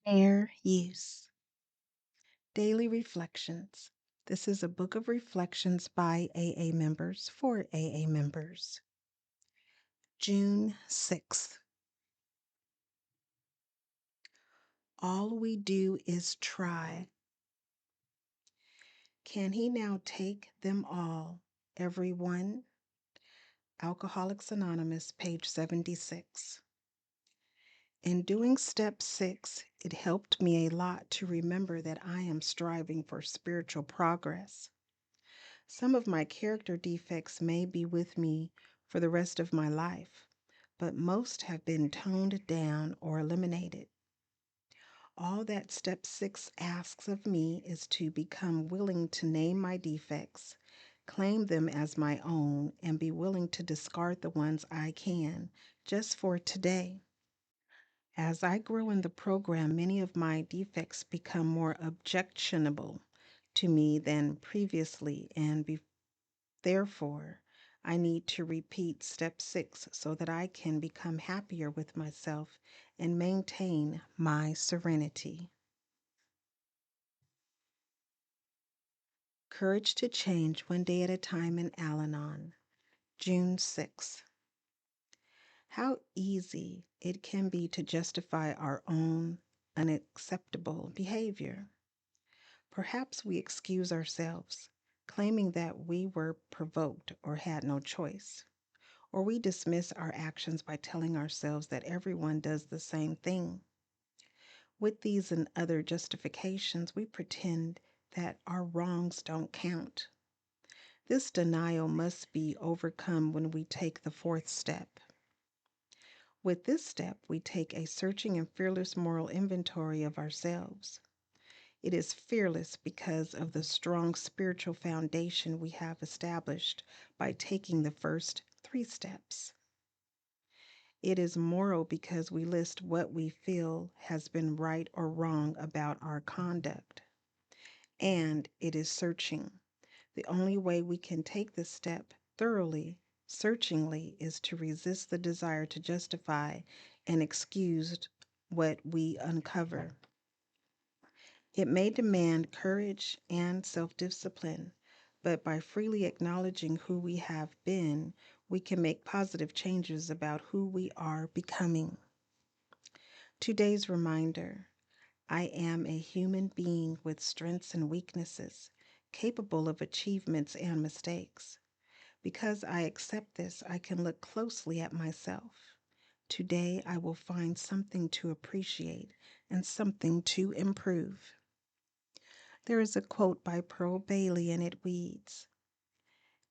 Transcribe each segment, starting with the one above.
Fair use. Daily Reflections. This is a book of reflections by AA members for AA members. June 6th. All we do is try. Can he now take them all, every one? Alcoholics Anonymous, page 76. In doing step 6, it helped me a lot to remember that I am striving for spiritual progress. Some of my character defects may be with me for the rest of my life, but most have been toned down or eliminated. All that step 6 asks of me is to become willing to name my defects, claim them as my own, and be willing to discard the ones I can, just for today. As I grow in the program, many of my defects become more objectionable to me than previously, and therefore, I need to repeat step 6 so that I can become happier with myself and maintain my serenity. Courage to Change One Day at a Time in Al-Anon, June 6th. How easy it can be to justify our own unacceptable behavior. Perhaps we excuse ourselves, claiming that we were provoked or had no choice. Or we dismiss our actions by telling ourselves that everyone does the same thing. With these and other justifications, we pretend that our wrongs don't count. This denial must be overcome when we take the 4th step. With this step, we take a searching and fearless moral inventory of ourselves. It is fearless because of the strong spiritual foundation we have established by taking the first 3 steps. It is moral because we list what we feel has been right or wrong about our conduct. And it is searching. The only way we can take this step thoroughly, searchingly, is to resist the desire to justify and excuse what we uncover. It may demand courage and self-discipline, but by freely acknowledging who we have been, we can make positive changes about who we are becoming. Today's reminder: I am a human being with strengths and weaknesses, capable of achievements and mistakes. Because I accept this, I can look closely at myself. Today, I will find something to appreciate and something to improve. There is a quote by Pearl Bailey, and it reads,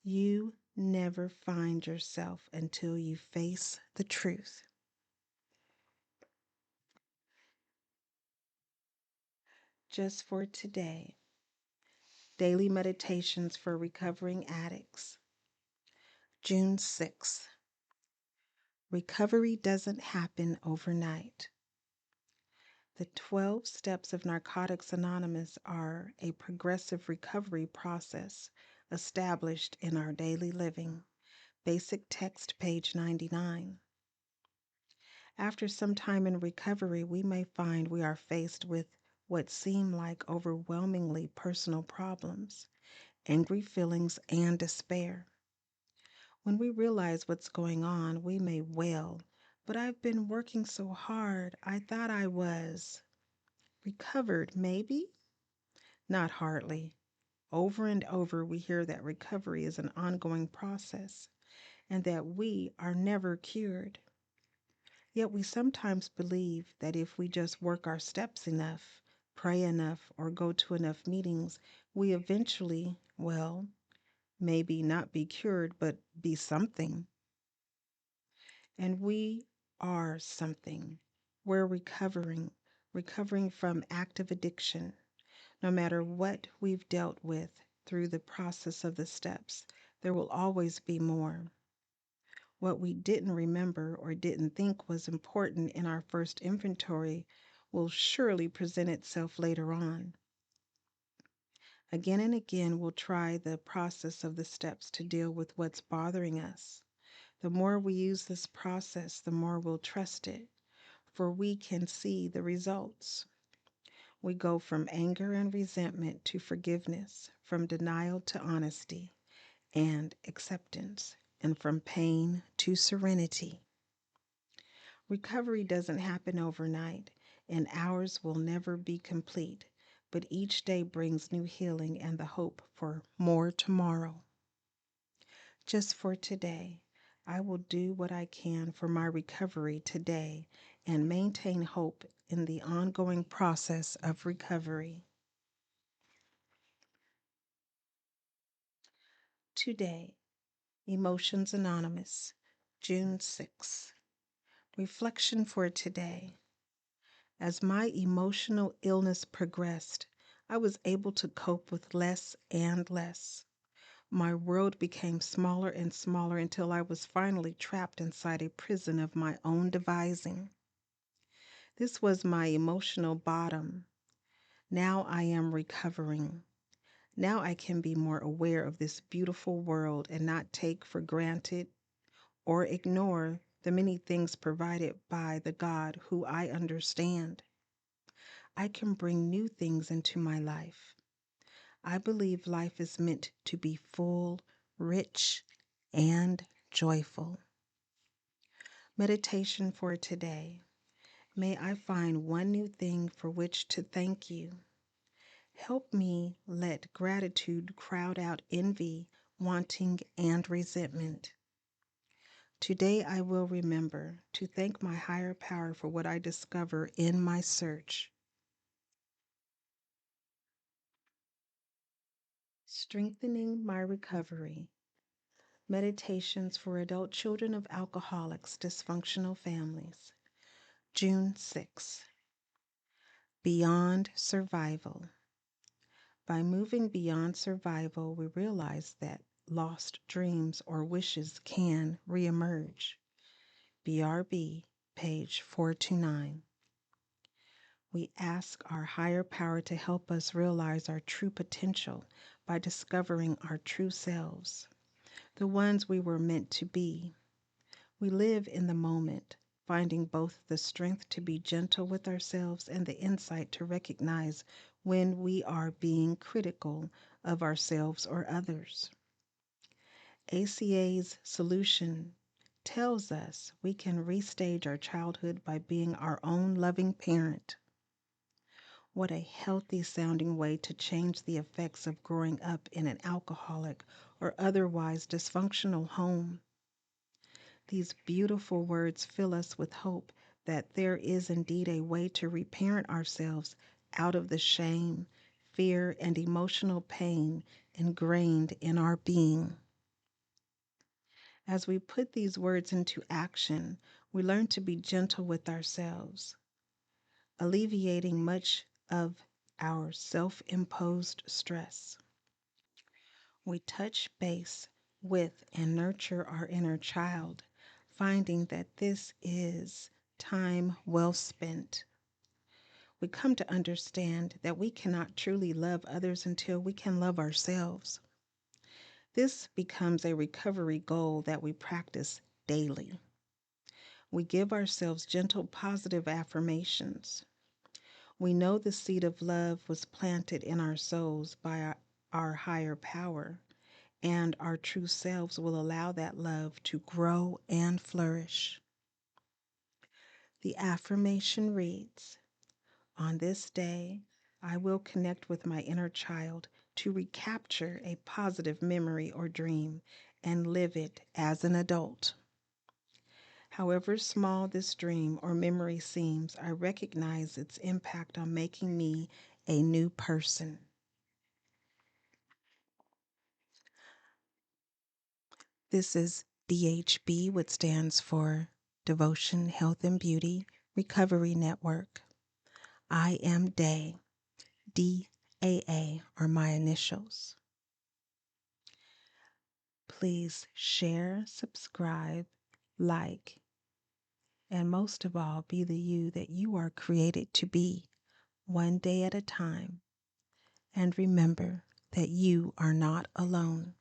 "You never find yourself until you face the truth." Just for today, Daily Meditations for Recovering Addicts, June 6th. Recovery doesn't happen overnight. The 12 steps of Narcotics Anonymous are a progressive recovery process established in our daily living. Basic text, page 99. After some time in recovery, we may find we are faced with what seem like overwhelmingly personal problems, angry feelings, and despair. When we realize what's going on, we may wail, "But I've been working so hard. I thought I was recovered, maybe?" Not hardly. Over and over, we hear that recovery is an ongoing process and that we are never cured. Yet we sometimes believe that if we just work our steps enough, pray enough, or go to enough meetings, we eventually, well, maybe not be cured, but be something. And we are something. We're recovering from active addiction. No matter what we've dealt with through the process of the steps, there will always be more. What we didn't remember or didn't think was important in our first inventory will surely present itself later on. Again and again, we'll try the process of the steps to deal with what's bothering us. The more we use this process, the more we'll trust it, for we can see the results. We go from anger and resentment to forgiveness, from denial to honesty and acceptance, and from pain to serenity. Recovery doesn't happen overnight, and ours will never be complete, but each day brings new healing and the hope for more tomorrow. Just for today, I will do what I can for my recovery today and maintain hope in the ongoing process of recovery. Today, Emotions Anonymous, June 6th. Reflection for today. As my emotional illness progressed, I was able to cope with less and less. My world became smaller and smaller until I was finally trapped inside a prison of my own devising. This was my emotional bottom. Now I am recovering. Now I can be more aware of this beautiful world and not take for granted or ignore the many things provided by the God who I understand. I can bring new things into my life. I believe life is meant to be full, rich, and joyful. Meditation for today. May I find one new thing for which to thank you. Help me let gratitude crowd out envy, wanting, and resentment. Today I will remember to thank my higher power for what I discover in my search. Strengthening my recovery. Meditations for adult children of alcoholics, dysfunctional families. June 6. Beyond survival. By moving beyond survival, we realize that lost dreams or wishes can reemerge. BRB, page 429. We ask our higher power to help us realize our true potential by discovering our true selves, the ones we were meant to be. We live in the moment, finding both the strength to be gentle with ourselves and the insight to recognize when we are being critical of ourselves or others. ACA's solution tells us we can restage our childhood by being our own loving parent. What a healthy sounding way to change the effects of growing up in an alcoholic or otherwise dysfunctional home. These beautiful words fill us with hope that there is indeed a way to reparent ourselves out of the shame, fear, and emotional pain ingrained in our being. As we put these words into action, we learn to be gentle with ourselves, alleviating much of our self-imposed stress. We touch base with and nurture our inner child, finding that this is time well spent. We come to understand that we cannot truly love others until we can love ourselves. This becomes a recovery goal that we practice daily. We give ourselves gentle, positive affirmations. We know the seed of love was planted in our souls by our higher power, and our true selves will allow that love to grow and flourish. The affirmation reads, "On this day, I will connect with my inner child to recapture a positive memory or dream and live it as an adult. However small this dream or memory seems, I recognize its impact on making me a new person." This is DHB, which stands for Devotion, Health, and Beauty Recovery Network. I am Day. DAA are my initials. Please share, subscribe, like, and most of all, be the you that you are created to be, one day at a time. And remember that you are not alone.